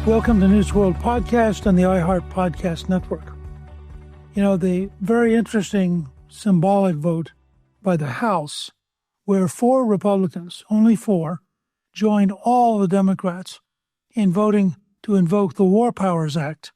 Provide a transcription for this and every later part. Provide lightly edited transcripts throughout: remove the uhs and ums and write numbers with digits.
Welcome to Newt's World Podcast on the iHeart Podcast Network. You know, the very interesting symbolic vote by the House, where 4 Republicans, only 4, joined all the Democrats in voting to invoke the War Powers Act.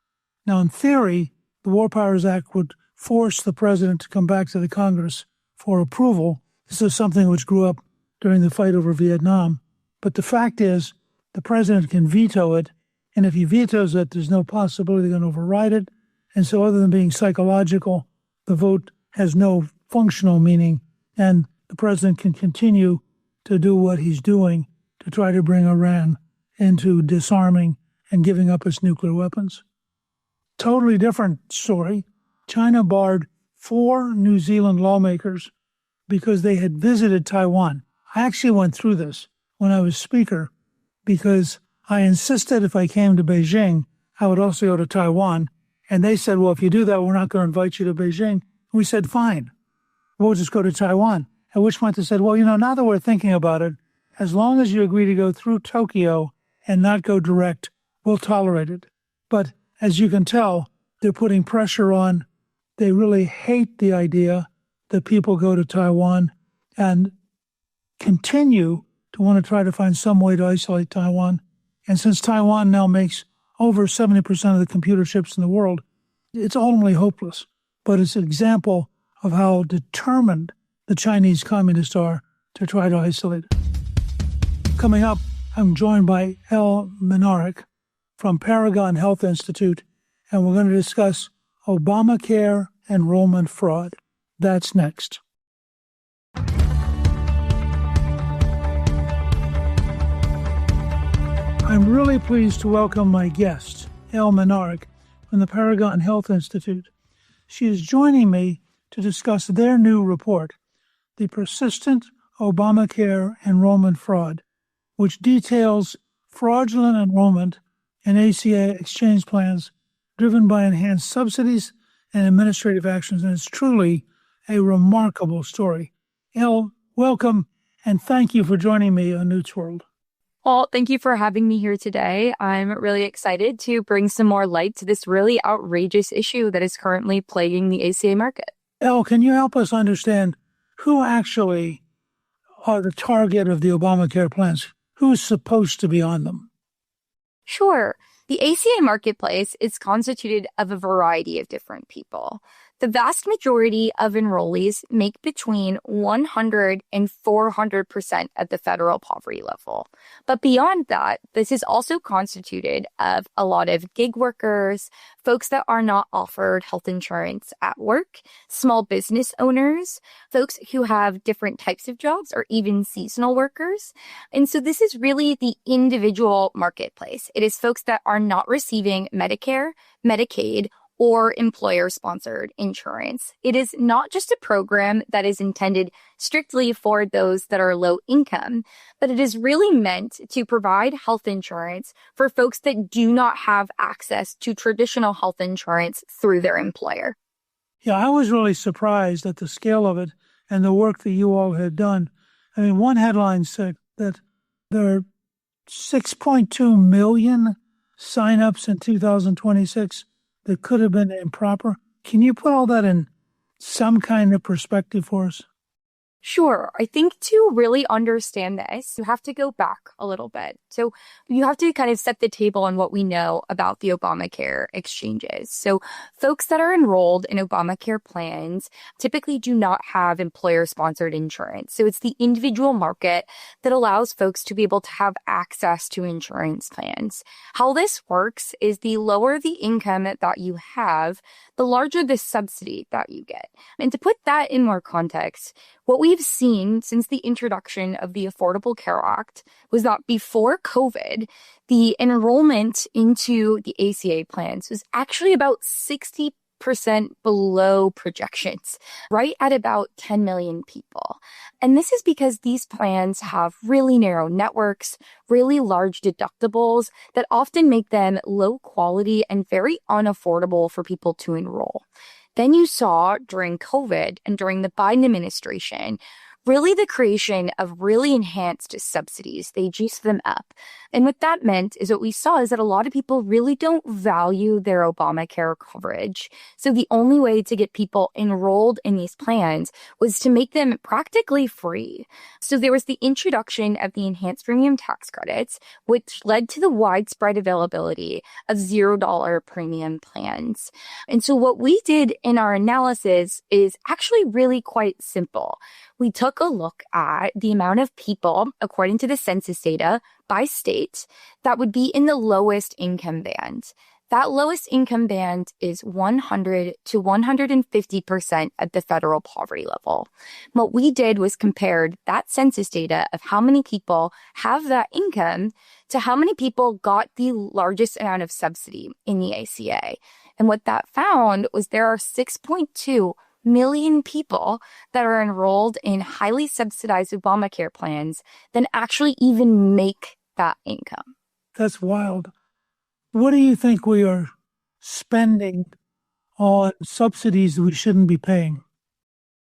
Now, in theory, the War Powers Act would force the president to come back to the Congress for approval. This is something which grew up during the fight over Vietnam. But the fact is, the president can veto it. And if he vetoes it, there's no possibility they're going to override it. And so other than being psychological, the vote has no functional meaning. And the president can continue to do what he's doing to try to bring Iran into disarming and giving up its nuclear weapons. Totally different story. China barred 4 New Zealand lawmakers because they had visited Taiwan. I actually went through this when I was speaker because I insisted if I came to Beijing, I would also go to Taiwan. And they said, well, if you do that, we're not going to invite you to Beijing. We said, fine, we'll just go to Taiwan. At which point they said, well, you know, now that we're thinking about it, as long as you agree to go through Tokyo and not go direct, we'll tolerate it. But as you can tell, they're putting pressure on. They really hate the idea that people go to Taiwan and continue to want to try to find some way to isolate Taiwan. And since Taiwan now makes over 70% of the computer chips in the world, it's ultimately hopeless. But it's an example of how determined the Chinese communists are to try to isolate it. Coming up, I'm joined by Elle Minarik from Paragon Health Institute, and we're going to discuss Obamacare enrollment fraud. That's next. I'm really pleased to welcome my guest, Elle Minarik, from the Paragon Health Institute. She is joining me to discuss their new report, the Persistent Obamacare Enrollment Fraud, which details fraudulent enrollment in ACA exchange plans driven by enhanced subsidies and administrative actions. And it's truly a remarkable story. Elle, welcome, and thank you for joining me on Newt's World. Well, thank you for having me here today. I'm really excited to bring some more light to this really outrageous issue that is currently plaguing the ACA market. Elle, can you help us understand who actually are the target of the Obamacare plans? Who's supposed to be on them? Sure. The ACA marketplace is constituted of a variety of different people. The vast majority of enrollees make between 100 and 400% at the federal poverty level. But beyond that, this is also constituted of a lot of gig workers, folks that are not offered health insurance at work, small business owners, folks who have different types of jobs, or even seasonal workers. And so this is really the individual marketplace. It is folks that are not receiving Medicare, Medicaid, or employer-sponsored insurance. It is not just a program that is intended strictly for those that are low income, but it is really meant to provide health insurance for folks that do not have access to traditional health insurance through their employer. Yeah, I was really surprised at the scale of it and the work that you all had done. I mean, one headline said that there are 6.2 million signups in 2026 that could have been improper. Can you put all that in some kind of perspective for us? Sure. I think to really understand this, you have to go back a little bit. So you have to kind of set the table on what we know about the Obamacare exchanges. So folks that are enrolled in Obamacare plans typically do not have employer-sponsored insurance. So it's the individual market that allows folks to be able to have access to insurance plans. How this works is the lower the income that you have, the larger the subsidy that you get. And to put that in more context, what we've seen since the introduction of the Affordable Care Act was that before COVID, the enrollment into the ACA plans was actually about 60% below projections, right at about 10 million people. And this is because these plans have really narrow networks, really large deductibles that often make them low quality and very unaffordable for people to enroll. Then you saw during COVID and during the Biden administration really the creation of really enhanced subsidies. They juiced them up. And what that meant is what we saw is that a lot of people really don't value their Obamacare coverage. So the only way to get people enrolled in these plans was to make them practically free. So there was the introduction of the enhanced premium tax credits, which led to the widespread availability of $0 premium plans. And so what we did in our analysis is actually really quite simple. We took a look at the amount of people, according to the census data, by state, that would be in the lowest income band. That lowest income band is 100 to 150% at the federal poverty level. What we did was compared that census data of how many people have that income to how many people got the largest amount of subsidy in the ACA. And what that found was there are 6.2 million people that are enrolled in highly subsidized Obamacare plans that actually even make that income. That's wild. What do you think we are spending on subsidies that we shouldn't be paying?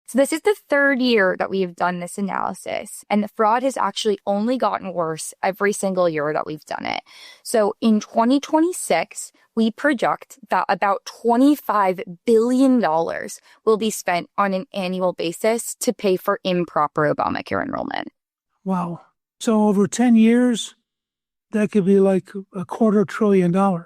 So this is the third year that we have done this analysis, and the fraud has actually only gotten worse every single year that we've done it. So in 2026, we project that about $25 billion will be spent on an annual basis to pay for improper Obamacare enrollment. Wow. So over 10 years, that could be like $250 billion.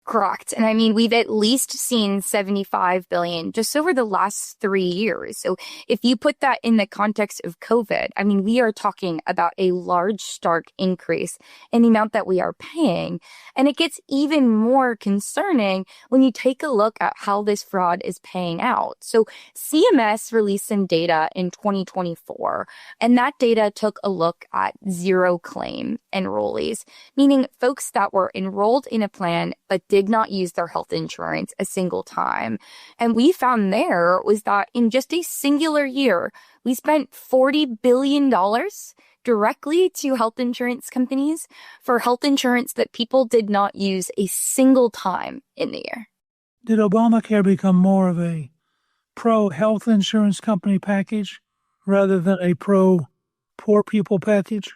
Correct. And I mean, we've at least seen $75 billion just over the last 3 years. So if you put that in the context of COVID, I mean, we are talking about a large, stark increase in the amount that we are paying. And it gets even more concerning when you take a look at how this fraud is paying out. So CMS released some data in 2024, and that data took a look at zero claim enrollees, meaning folks that were enrolled in a plan but did not use their health insurance a single time. And we found there was that in just a singular year, we spent $40 billion directly to health insurance companies for health insurance that people did not use a single time in the year. Did Obamacare become more of a pro-health insurance company package rather than a pro-poor people package?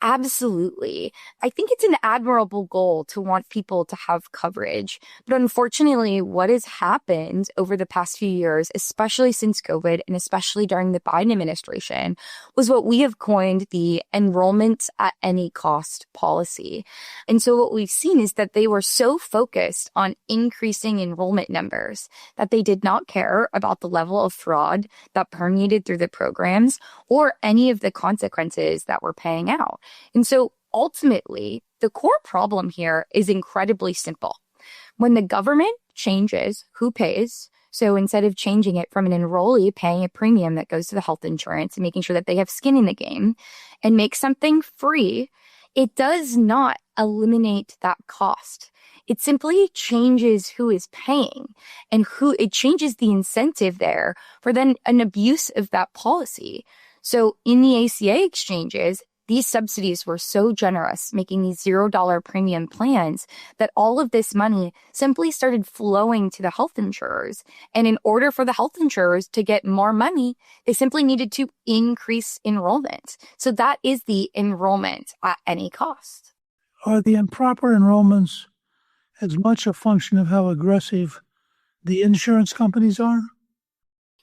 Absolutely. I think it's an admirable goal to want people to have coverage. But unfortunately, what has happened over the past few years, especially since COVID and especially during the Biden administration, was what we have coined the enrollment at any cost policy. And so what we've seen is that they were so focused on increasing enrollment numbers that they did not care about the level of fraud that permeated through the programs or any of the consequences that were paying out. And so ultimately, the core problem here is incredibly simple. When the government changes who pays, so instead of changing it from an enrollee paying a premium that goes to the health insurance and making sure that they have skin in the game and make something free, it does not eliminate that cost. It simply changes who is paying and it changes the incentive there for then an abuse of that policy. So in the ACA exchanges, these subsidies were so generous, making these $0 premium plans, that all of this money simply started flowing to the health insurers. And in order for the health insurers to get more money, they simply needed to increase enrollment. So that is the enrollment at any cost. Are the improper enrollments as much a function of how aggressive the insurance companies are?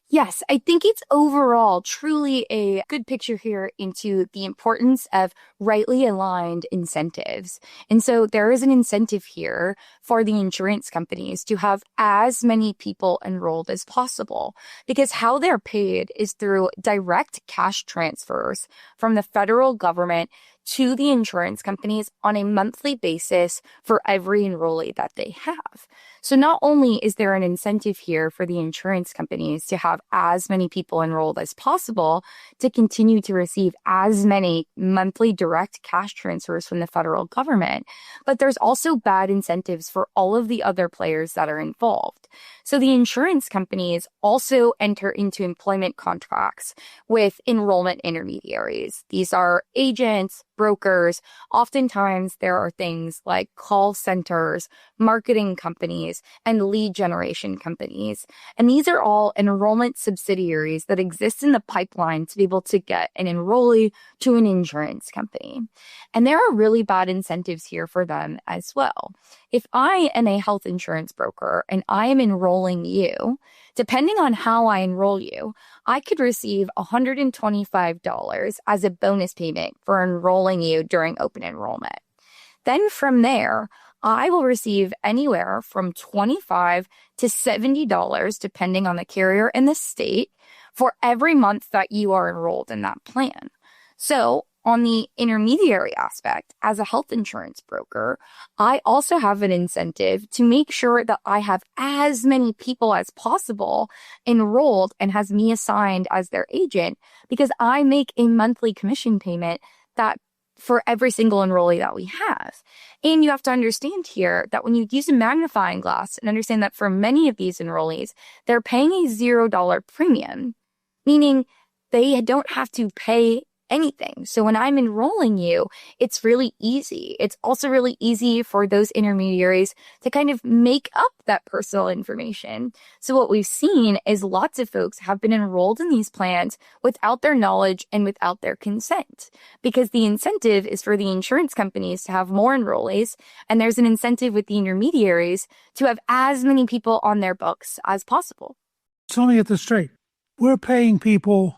Yes, I think it's overall truly a good picture here into the importance of rightly aligned incentives. And so there is an incentive here for the insurance companies to have as many people enrolled as possible, because how they're paid is through direct cash transfers from the federal government to the insurance companies on a monthly basis for every enrollee that they have. So not only is there an incentive here for the insurance companies to have as many people enrolled as possible to continue to receive as many monthly direct cash transfers from the federal government, but there's also bad incentives for all of the other players that are involved. So the insurance companies also enter into employment contracts with enrollment intermediaries. These are agents, brokers. Oftentimes there are things like call centers, marketing companies, and lead generation companies. And these are all enrollment subsidiaries that exist in the pipeline to be able to get an enrollee to an insurance company. And there are really bad incentives here for them as well. If I am a health insurance broker and I am enrolling you, depending on how I enroll you, I could receive $125 as a bonus payment for enrolling you during open enrollment. Then from there, I will receive anywhere from $25 to $70, depending on the carrier and the state, for every month that you are enrolled in that plan. So on the intermediary aspect, as a health insurance broker, I also have an incentive to make sure that I have as many people as possible enrolled and has me assigned as their agent, because I make a monthly commission payment that for every single enrollee that we have. And you have to understand here that when you use a magnifying glass and understand that for many of these enrollees, they're paying a $0 premium, meaning they don't have to pay anything. So when I'm enrolling you, it's really easy. It's also really easy for those intermediaries to kind of make up that personal information. So what we've seen is lots of folks have been enrolled in these plans without their knowledge and without their consent, because the incentive is for the insurance companies to have more enrollees, and there's an incentive with the intermediaries to have as many people on their books as possible. So let me get this straight. We're paying people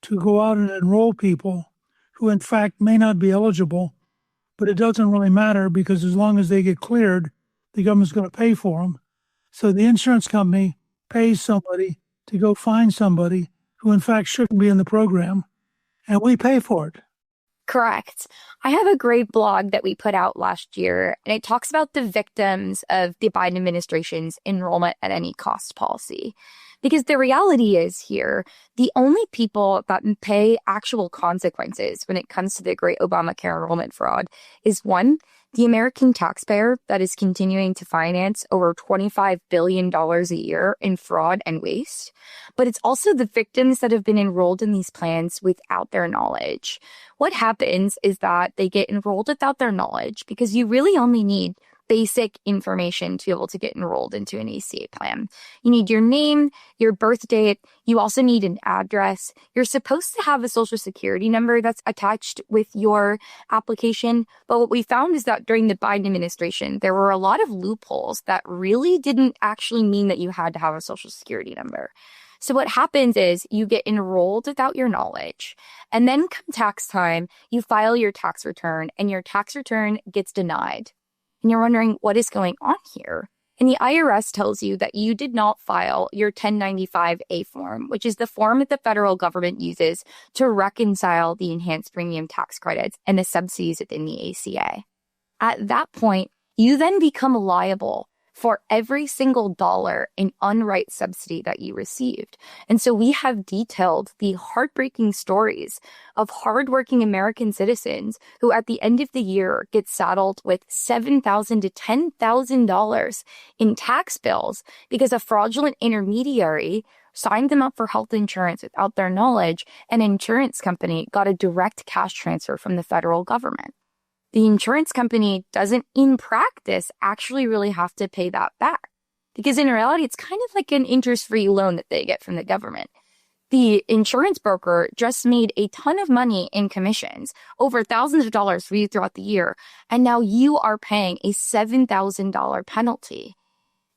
to go out and enroll people who in fact may not be eligible, but it doesn't really matter because as long as they get cleared, the government's going to pay for them. So the insurance company pays somebody to go find somebody who in fact shouldn't be in the program, and we pay for it. Correct. I have a great blog that we put out last year, and it talks about the victims of the Biden administration's enrollment at any cost policy. Because the reality is here, the only people that pay actual consequences when it comes to the great Obamacare enrollment fraud is one, the American taxpayer that is continuing to finance over $25 billion a year in fraud and waste. But it's also the victims that have been enrolled in these plans without their knowledge. What happens is that they get enrolled without their knowledge because you really only need basic information to be able to get enrolled into an ACA plan. You need your name, your birth date. You also need an address. You're supposed to have a social security number that's attached with your application. But what we found is that during the Biden administration, there were a lot of loopholes that really didn't actually mean that you had to have a social security number. So what happens is you get enrolled without your knowledge, and then come tax time, you file your tax return, and your tax return gets denied. And you're wondering what is going on here. And the IRS tells you that you did not file your 1095-A form, which is the form that the federal government uses to reconcile the enhanced premium tax credits and the subsidies within the ACA. At that point, you then become liable for every single dollar in unright subsidy that you received. And so we have detailed the heartbreaking stories of hardworking American citizens who at the end of the year get saddled with $7,000 to $10,000 in tax bills because a fraudulent intermediary signed them up for health insurance without their knowledge, and an insurance company got a direct cash transfer from the federal government. The insurance company doesn't, in practice, actually really have to pay that back. Because in reality, it's kind of like an interest-free loan that they get from the government. The insurance broker just made a ton of money in commissions, over thousands of dollars for you throughout the year, and now you are paying a $7,000 penalty.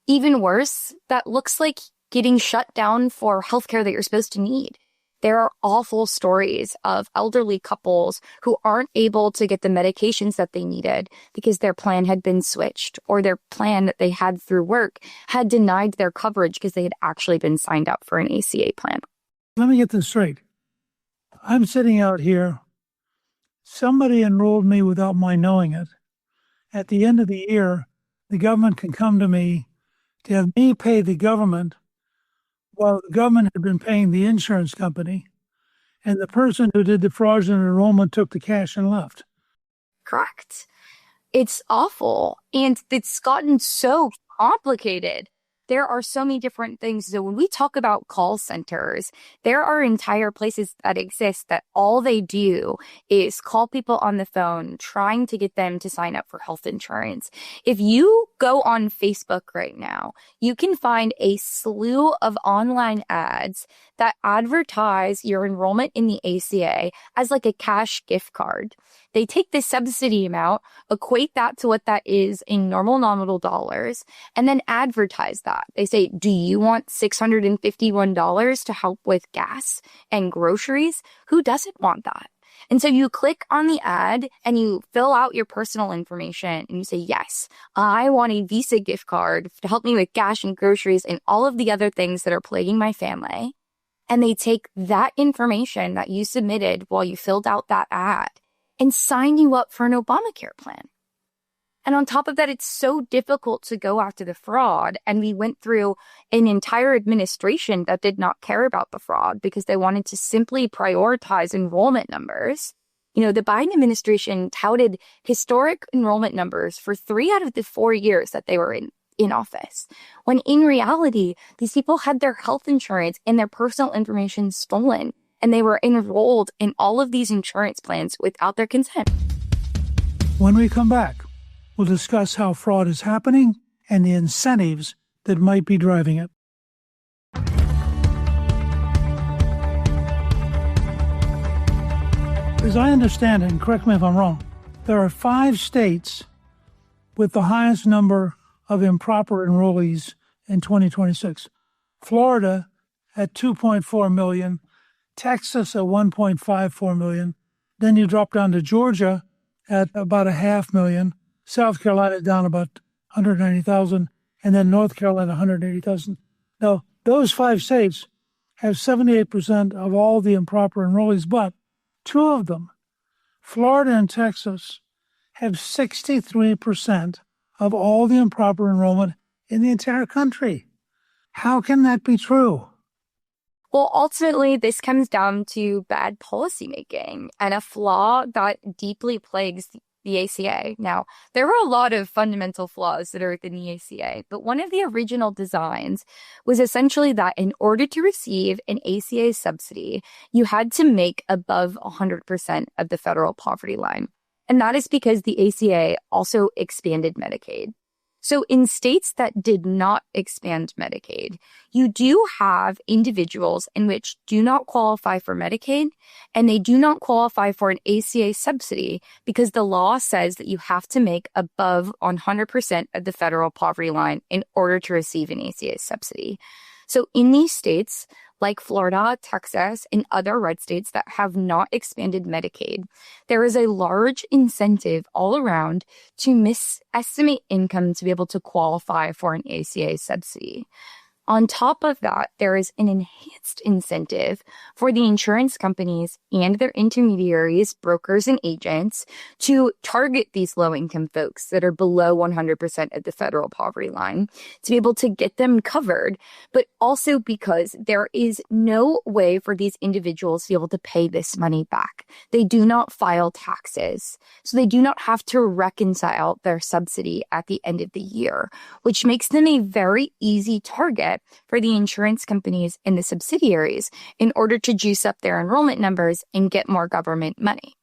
Even worse, that looks like getting shut down for healthcare that you're supposed to need. There are awful stories of elderly couples who aren't able to get the medications that they needed because their plan had been switched, or their plan that they had through work had denied their coverage because they had actually been signed up for an ACA plan. Let me get this straight. I'm sitting out here. Somebody enrolled me without my knowing it. At the end of the year, the government can come to me to have me pay the government while the government had been paying the insurance company, and the person who did the fraudulent enrollment took the cash and left. Correct. It's awful. And it's gotten so complicated. there are so many different things. So when we talk about call centers, there are entire places that exist that all they do is call people on the phone, trying to get them to sign up for health insurance. If you go on Facebook right now, you can find a slew of online ads that advertise your enrollment in the ACA as like a cash gift card. They take the subsidy amount, equate that to what that is in normal nominal dollars, and then advertise that. They say, do you want $651 to help with gas and groceries? Who doesn't want that? And so you click on the ad and you fill out your personal information and you say, yes, I want a Visa gift card to help me with gas and groceries and all of the other things that are plaguing my family. And they take that information that you submitted while you filled out that ad and sign you up for an Obamacare plan. And on top of that, it's so difficult to go after the fraud. And we went through an entire administration that did not care about the fraud because they wanted to simply prioritize enrollment numbers. You know, the Biden administration touted historic enrollment numbers for 3 out of the 4 years that they were in office, when in reality, these people had their health insurance and their personal information stolen, and they were enrolled in all of these insurance plans without their consent. When we come back, we'll discuss how fraud is happening and the incentives that might be driving it. As I understand it, and correct me if I'm wrong, there are 5 states with the highest number of improper enrollees in 2026. Florida at 2.4 million, Texas at 1.54 million. Then you drop down to Georgia at about 500,000, South Carolina down about 190,000, and then North Carolina 180,000. Now, those 5 states have 78% of all the improper enrollees, but 2 of them, Florida and Texas, have 63% of all the improper enrollment in the entire country. How can that be true? Well, ultimately, this comes down to bad policymaking and a flaw that deeply plagues the ACA. Now, there were a lot of fundamental flaws that are within the ACA, but one of the original designs was essentially that in order to receive an ACA subsidy, you had to make above 100% of the federal poverty line. And that is because the ACA also expanded Medicaid. So in states that did not expand Medicaid, you do have individuals in which do not qualify for Medicaid, and they do not qualify for an ACA subsidy because the law says that you have to make above 100% of the federal poverty line in order to receive an ACA subsidy. So in these states, like Florida, Texas, and other red states that have not expanded Medicaid, there is a large incentive all around to misestimate income to be able to qualify for an ACA subsidy. On top of that, there is an enhanced incentive for the insurance companies and their intermediaries, brokers, and agents to target these low-income folks that are below 100% of the federal poverty line to be able to get them covered, but also because there is no way for these individuals to be able to pay this money back. They do not file taxes, so they do not have to reconcile their subsidy at the end of the year, which makes them a very easy target for the insurance companies and the subsidiaries in order to juice up their enrollment numbers and get more government money.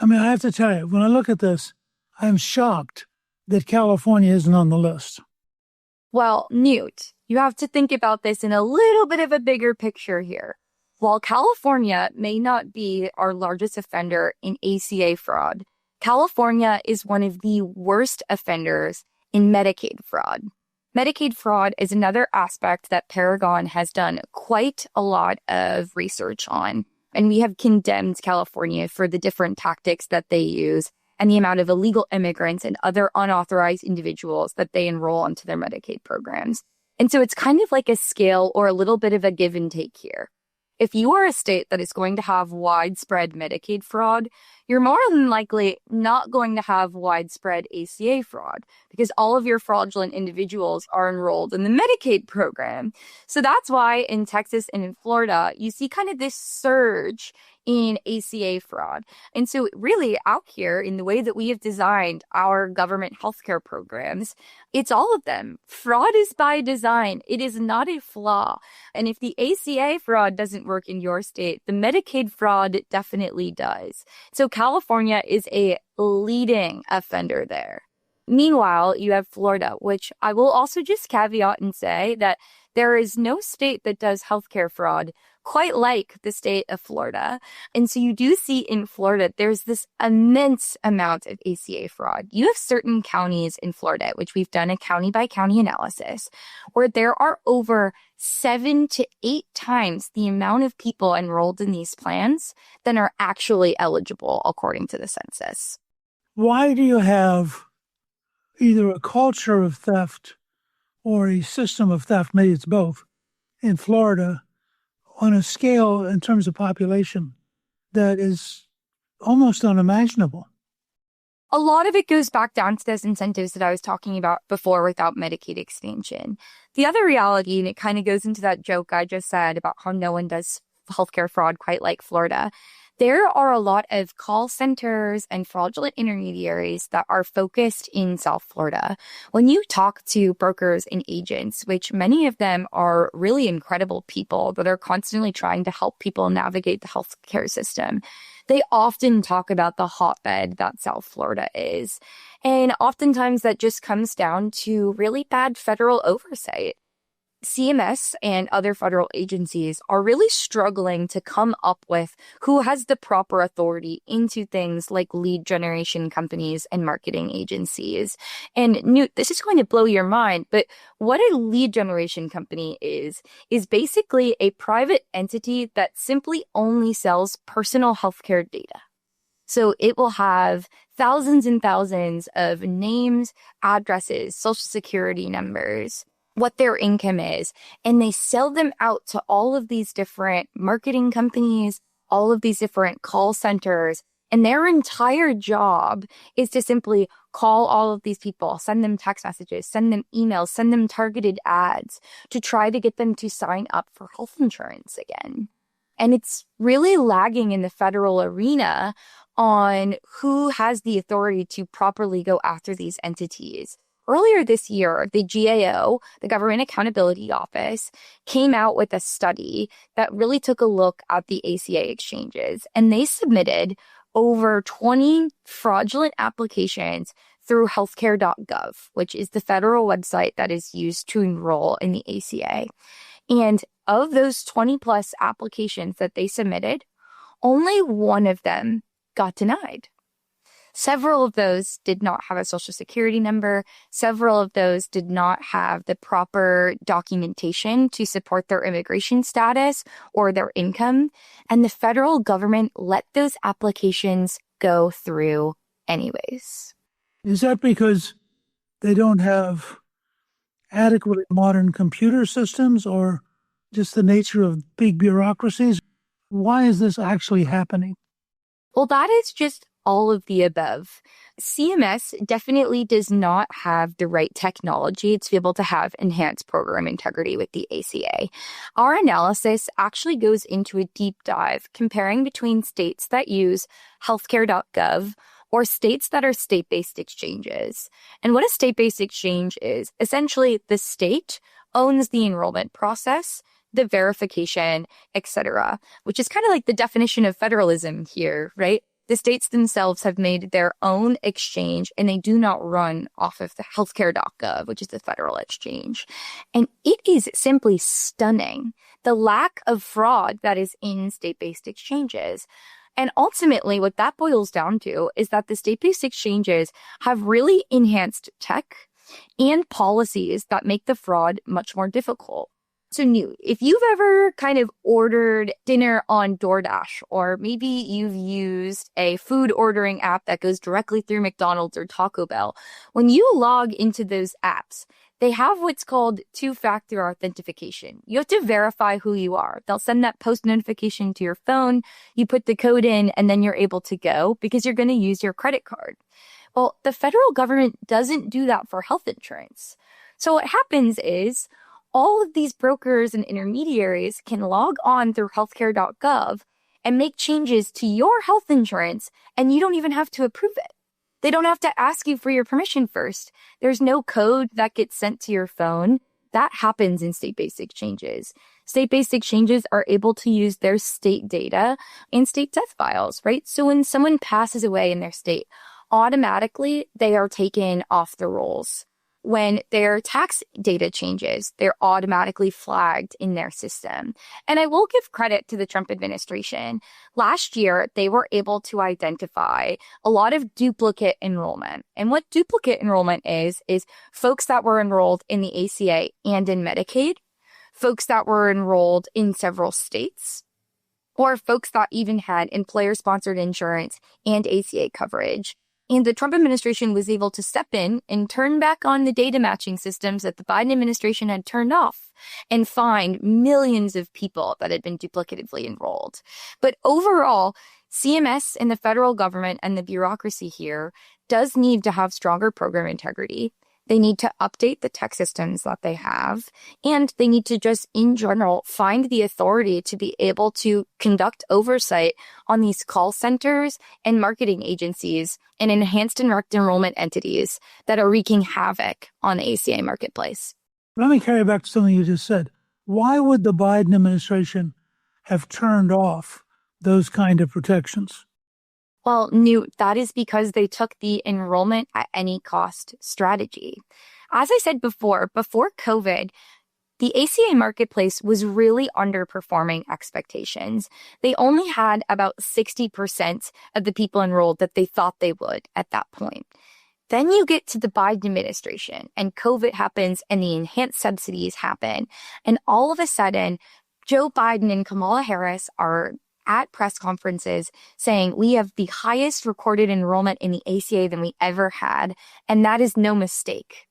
I mean, I have to tell you, when I look at this, I'm shocked that California isn't on the list. Well, Newt, you have to think about this in a little bit of a bigger picture here. While California may not be our largest offender in ACA fraud, California is one of the worst offenders in Medicaid fraud. Medicaid fraud is another aspect that Paragon has done quite a lot of research on, and we have condemned California for the different tactics that they use and the amount of illegal immigrants and other unauthorized individuals that they enroll into their Medicaid programs. And so it's kind of like a scale or a little bit of a give and take here. If you are a state that is going to have widespread Medicaid fraud, you're more than likely not going to have widespread ACA fraud because all of your fraudulent individuals are enrolled in the Medicaid program. So that's why in Texas and in Florida, you see kind of this surge in ACA fraud. And so really out here in the way that we have designed our government healthcare programs, it's all of them. Fraud is by design. It is not a flaw. And if the ACA fraud doesn't work in your state, the Medicaid fraud definitely does. So California is a leading offender there. Meanwhile, you have Florida, which I will also just caveat and say that there is no state that does healthcare fraud quite like the state of Florida. And so you do see in Florida, there's this immense amount of ACA fraud. You have certain counties in Florida, which we've done a county by county analysis, where there are over 7 to 8 times the amount of people enrolled in these plans than are actually eligible according to the census. Why do you have either a culture of theft or a system of theft, maybe it's both, in Florida on a scale in terms of population that is almost unimaginable? A lot of it goes back down to those incentives that I was talking about before without Medicaid expansion. The other reality, and it kind of goes into that joke I just said about how no one does healthcare fraud quite like Florida. There are a lot of call centers and fraudulent intermediaries that are focused in South Florida. When you talk to brokers and agents, which many of them are really incredible people that are constantly trying to help people navigate the healthcare system, they often talk about the hotbed that South Florida is. And oftentimes that just comes down to really bad federal oversight. CMS and other federal agencies are really struggling to come up with who has the proper authority into things like lead generation companies and marketing agencies. And Newt, this is going to blow your mind, but what a lead generation company is basically a private entity that simply only sells personal healthcare data. So it will have thousands and thousands of names, addresses, social security numbers, what their income is, and they sell them out to all of these different marketing companies, all of these different call centers, and their entire job is to simply call all of these people, send them text messages, send them emails, send them targeted ads to try to get them to sign up for health insurance again. And it's really lagging in the federal arena on who has the authority to properly go after these entities. Earlier this year, the GAO, the Government Accountability Office, came out with a study that really took a look at the ACA exchanges, and they submitted over 20 fraudulent applications through healthcare.gov, which is the federal website that is used to enroll in the ACA. And of those 20 plus applications that they submitted, only one of them got denied. Several of those did not have a social security number. Several of those did not have the proper documentation to support their immigration status or their income. And the federal government let those applications go through anyways. Is that because they don't have adequately modern computer systems or just the nature of big bureaucracies? Why is this actually happening? Well, that is just all of the above. CMS definitely does not have the right technology to be able to have enhanced program integrity with the ACA. Our analysis actually goes into a deep dive comparing between states that use healthcare.gov or states that are state-based exchanges. And what a state-based exchange is, essentially the state owns the enrollment process, the verification, etc., which is kind of like the definition of federalism here, right? The states themselves have made their own exchange, and they do not run off of the healthcare.gov, which is the federal exchange. And it is simply stunning, the lack of fraud that is in state-based exchanges. And ultimately, what that boils down to is that the state-based exchanges have really enhanced tech and policies that make the fraud much more difficult. So Newt, if you've ever kind of ordered dinner on DoorDash, or maybe you've used a food ordering app that goes directly through McDonald's or Taco Bell, when you log into those apps, they have what's called two-factor authentication. You have to verify who you are. They'll send that post notification to your phone, you put the code in, and then you're able to go because you're going to use your credit card. Well, the federal government doesn't do that for health insurance. So what happens is all of these brokers and intermediaries can log on through healthcare.gov and make changes to your health insurance, and you don't even have to approve it. They don't have to ask you for your permission first. There's no code that gets sent to your phone. That happens in state-based exchanges. State-based exchanges are able to use their state data and state death files, right? So when someone passes away in their state, automatically they are taken off the rolls. When their tax data changes, they're automatically flagged in their system. And I will give credit to the Trump administration. Last year, they were able to identify a lot of duplicate enrollment. And what duplicate enrollment is folks that were enrolled in the ACA and in Medicaid, folks that were enrolled in several states, or folks that even had employer-sponsored insurance and ACA coverage. And the Trump administration was able to step in and turn back on the data matching systems that the Biden administration had turned off and find millions of people that had been duplicatively enrolled. But overall, CMS and the federal government and the bureaucracy here does need to have stronger program integrity. They need to update the tech systems that they have, and they need to just, in general, find the authority to be able to conduct oversight on these call centers and marketing agencies and enhanced and direct enrollment entities that are wreaking havoc on the ACA marketplace. Let me carry back to something you just said. Why would the Biden administration have turned off those kind of protections? Well, Newt, that is because they took the enrollment at any cost strategy. As I said before COVID, the ACA marketplace was really underperforming expectations. They only had about 60% of the people enrolled that they thought they would at that point. Then you get to the Biden administration and COVID happens and the enhanced subsidies happen. And all of a sudden, Joe Biden and Kamala Harris are at press conferences saying we have the highest recorded enrollment in the ACA than we ever had. And that is no mistake.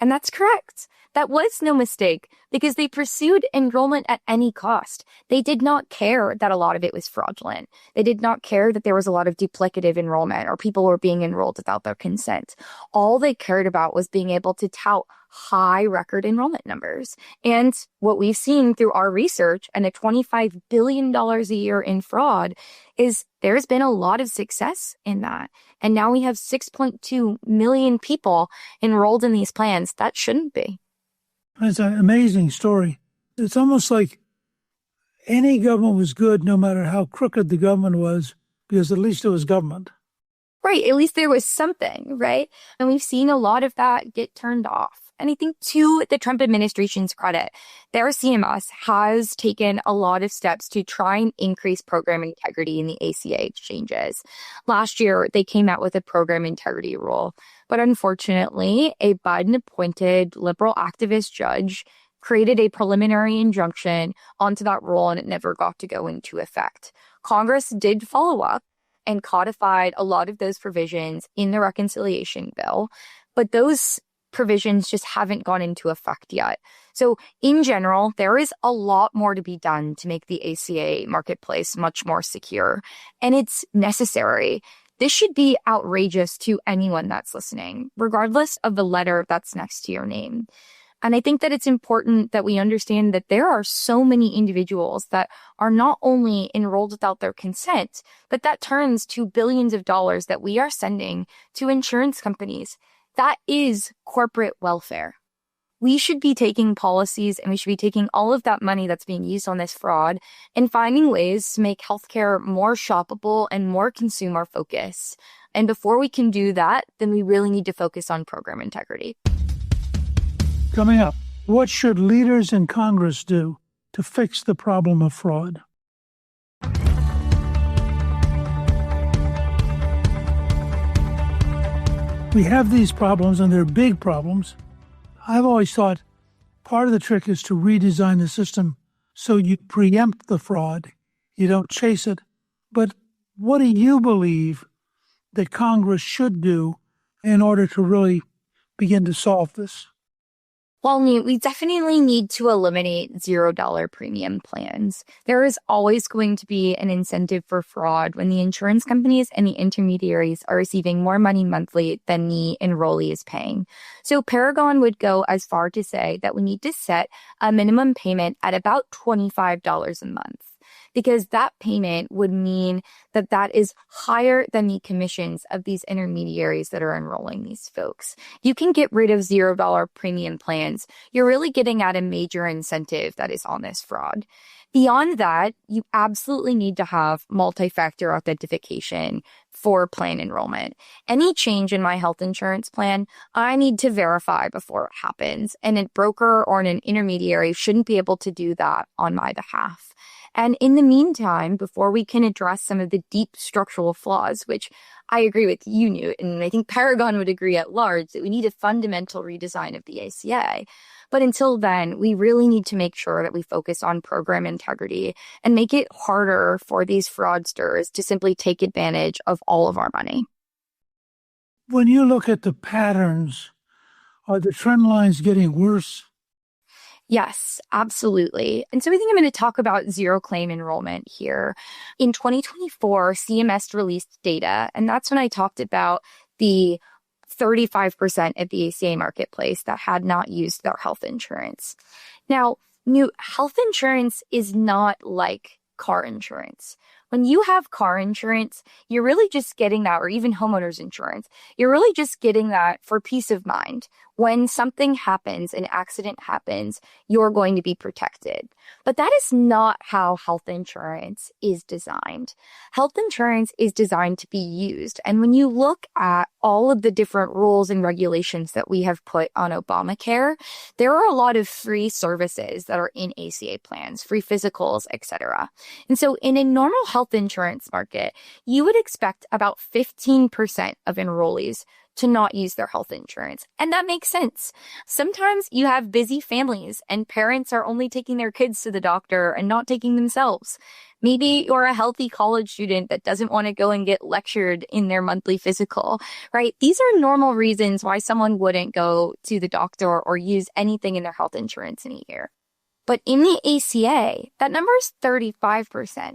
And that's correct. That was no mistake because they pursued enrollment at any cost. They did not care that a lot of it was fraudulent. They did not care that there was a lot of duplicative enrollment or people were being enrolled without their consent. All they cared about was being able to tout high record enrollment numbers. And what we've seen through our research and the $25 billion a year in fraud is there's been a lot of success in that. And now we have 6.2 million people enrolled in these plans. That shouldn't be. It's an amazing story. It's almost like any government was good no matter how crooked the government was, because at least it was government. Right. At least there was something, right? And we've seen a lot of that get turned off. And I think to the Trump administration's credit, their CMS has taken a lot of steps to try and increase program integrity in the ACA exchanges. Last year, they came out with a program integrity rule. But unfortunately, a Biden-appointed liberal activist judge created a preliminary injunction onto that rule, and it never got to go into effect. Congress did follow up and codified a lot of those provisions in the reconciliation bill, but those provisions just haven't gone into effect yet. So in general, there is a lot more to be done to make the ACA marketplace much more secure, and it's necessary. This should be outrageous to anyone that's listening, regardless of the letter that's next to your name. And I think that it's important that we understand that there are so many individuals that are not only enrolled without their consent, but that turns to billions of dollars that we are sending to insurance companies. That is corporate welfare. We should be taking policies and we should be taking all of that money that's being used on this fraud and finding ways to make healthcare more shoppable and more consumer focused. And before we can do that, then we really need to focus on program integrity. Coming up, what should leaders in Congress do to fix the problem of fraud? We have these problems, and they're big problems. I've always thought part of the trick is to redesign the system so you preempt the fraud. You don't chase it. But what do you believe that Congress should do in order to really begin to solve this? Well, Newt, we definitely need to eliminate $0 premium plans. There is always going to be an incentive for fraud when the insurance companies and the intermediaries are receiving more money monthly than the enrollee is paying. So Paragon would go as far to say that we need to set a minimum payment at about $25 a month, because that payment would mean that that is higher than the commissions of these intermediaries that are enrolling these folks. You can get rid of $0 premium plans. You're really getting at a major incentive that is on this fraud. Beyond that, you absolutely need to have multi-factor authentication for plan enrollment. Any change in my health insurance plan, I need to verify before it happens, and a broker or an intermediary shouldn't be able to do that on my behalf. And in the meantime, before we can address some of the deep structural flaws, which I agree with you, Newt, and I think Paragon would agree at large, that we need a fundamental redesign of the ACA. But until then, we really need to make sure that we focus on program integrity and make it harder for these fraudsters to simply take advantage of all of our money. When you look at the patterns, are the trend lines getting worse? Yes, absolutely. And so I think I'm going to talk about zero claim enrollment here. In 2024, CMS released data, and that's when I talked about the 35% of the ACA marketplace that had not used their health insurance. Now, Newt, health insurance is not like car insurance. When you have car insurance, you're really just getting that, or even homeowners insurance, you're really just getting that for peace of mind. When something happens, an accident happens, you're going to be protected. But that is not how health insurance is designed. Health insurance is designed to be used. And when you look at all of the different rules and regulations that we have put on Obamacare, there are a lot of free services that are in ACA plans, free physicals, etc. And so in a normal health insurance market, you would expect about 15% of enrollees to not use their health insurance. And that makes sense. Sometimes you have busy families and parents are only taking their kids to the doctor and not taking themselves. Maybe you're a healthy college student that doesn't want to go and get lectured in their monthly physical, right? These are normal reasons why someone wouldn't go to the doctor or use anything in their health insurance in a year. But in the ACA, that number is 35%.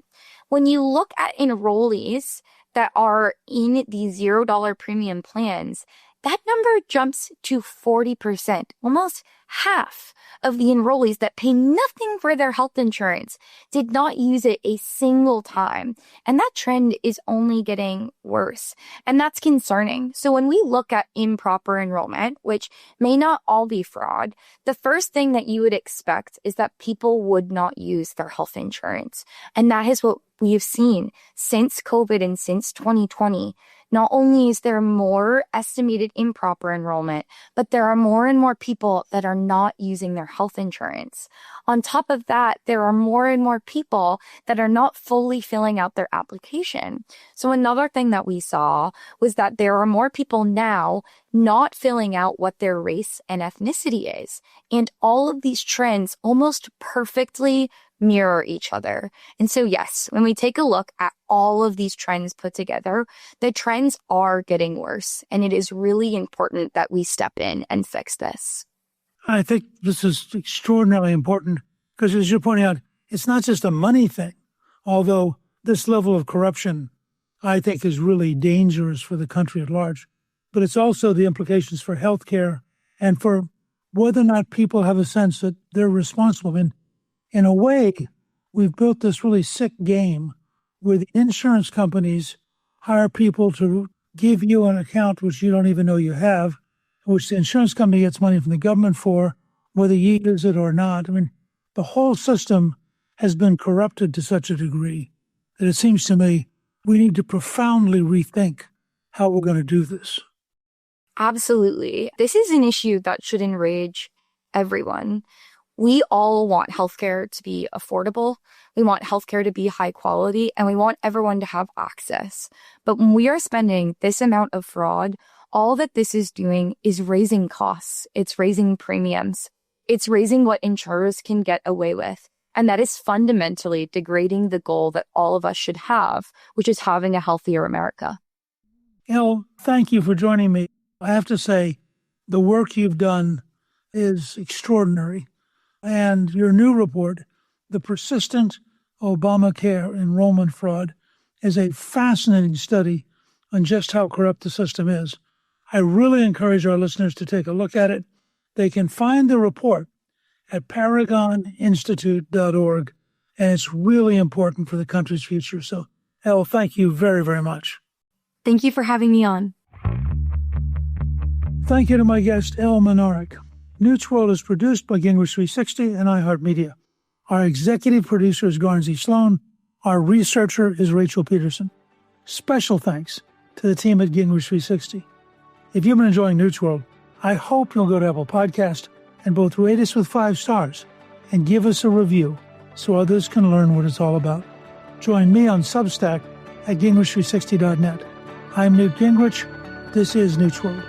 When you look at enrollees that are in the $0 premium plans, that number jumps to 40%, almost half of the enrollees that pay nothing for their health insurance did not use it a single time. And that trend is only getting worse. And that's concerning. So when we look at improper enrollment, which may not all be fraud, the first thing that you would expect is that people would not use their health insurance. And that is what we have seen since COVID and since 2020. Not only is there more estimated improper enrollment, but there are more and more people that are not using their health insurance. On top of that, there are more and more people that are not fully filling out their application. So another thing that we saw was that there are more people now not filling out what their race and ethnicity is. And all of these trends almost perfectly mirror each other. And so, yes, when we take a look at all of these trends put together, the trends are getting worse. And it is really important that we step in and fix this. I think this is extraordinarily important because, as you're pointing out, it's not just a money thing, although this level of corruption, I think, is really dangerous for the country at large. But it's also the implications for healthcare and for whether or not people have a sense that they're responsible. And in a way, we've built this really sick game where the insurance companies hire people to give you an account which you don't even know you have, which the insurance company gets money from the government for, whether you use it or not. I mean, the whole system has been corrupted to such a degree that it seems to me we need to profoundly rethink how we're going to do this. Absolutely. This is an issue that should enrage everyone. We all want healthcare to be affordable. We want healthcare to be high quality, and we want everyone to have access. But when we are spending this amount of fraud, all that this is doing is raising costs. It's raising premiums. It's raising what insurers can get away with. And that is fundamentally degrading the goal that all of us should have, which is having a healthier America. Elle, thank you for joining me. I have to say, the work you've done is extraordinary. And your new report, The Persistent Obamacare Enrollment Fraud, is a fascinating study on just how corrupt the system is. I really encourage our listeners to take a look at it. They can find the report at paragoninstitute.org, and it's really important for the country's future. So, Elle, thank you very, very much. Thank you for having me on. Thank you to my guest, Elle Minarik. Newt's World is produced by Gingrich 360 and iHeartMedia. Our executive producer is Garnsey Sloan. Our researcher is Rachel Peterson. Special thanks to the team at Gingrich 360. If you've been enjoying Newt's World, I hope you'll go to Apple Podcast and both rate us with 5 stars and give us a review so others can learn what it's all about. Join me on Substack at Gingrich360.net. I'm Newt Gingrich. This is Newt's World.